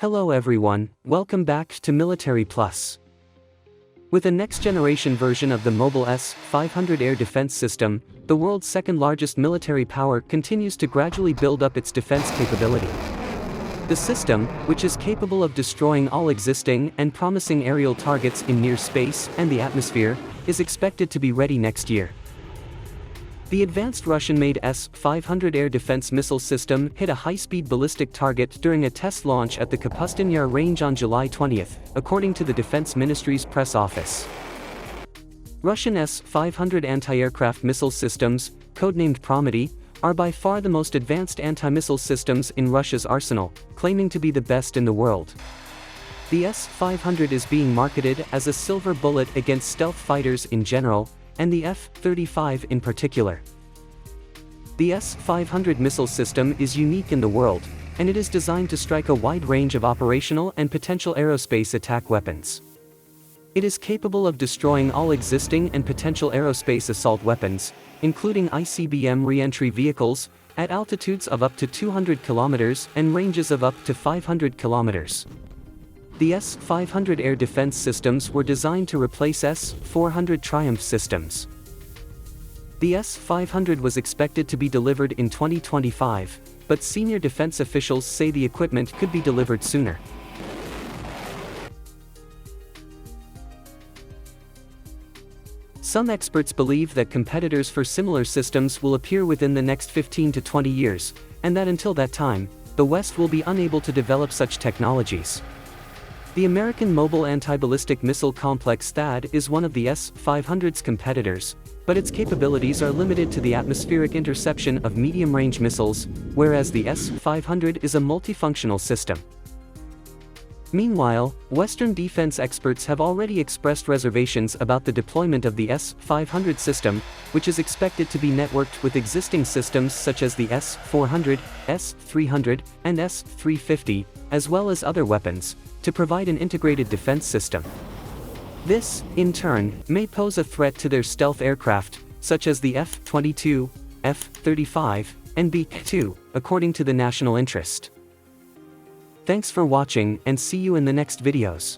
Hello everyone, welcome back to Military Plus. With a next-generation version of the mobile S-500 air defense system, the world's second-largest military power continues to gradually build up its defense capability. The system, which is capable of destroying all existing and promising aerial targets in near space and the atmosphere, is expected to be ready next year. The advanced Russian-made S-500 air defense missile system hit a high-speed ballistic target during a test launch at the Kapustin Yar range on July 20, according to the Defense Ministry's press office. Russian S-500 anti-aircraft missile systems, codenamed Prometey, are by far the most advanced anti-missile systems in Russia's arsenal, claiming to be the best in the world. The S-500 is being marketed as a silver bullet against stealth fighters in general, and the F-35 in particular. The S-500 missile system is unique in the world, and it is designed to strike a wide range of operational and potential aerospace attack weapons. It is capable of destroying all existing and potential aerospace assault weapons, including ICBM re-entry vehicles, at altitudes of up to 200 kilometers and ranges of up to 500 kilometers. The S-500 air defense systems were designed to replace S-400 Triumf systems. The S-500 was expected to be delivered in 2025, but senior defense officials say the equipment could be delivered sooner. Some experts believe that competitors for similar systems will appear within the next 15 to 20 years, and that until that time, the West will be unable to develop such technologies. The American Mobile Anti-Ballistic Missile Complex THAAD is one of the S-500's competitors, but its capabilities are limited to the atmospheric interception of medium-range missiles, whereas the S-500 is a multifunctional system. Meanwhile, Western defense experts have already expressed reservations about the deployment of the S-500 system, which is expected to be networked with existing systems such as the S-400, S-300, and S-350, as well as other weapons, to provide an integrated defense system. This, in turn, may pose a threat to their stealth aircraft, such as the F-22, F-35, and B-2, according to the national interest. Thanks for watching and see you in the next videos.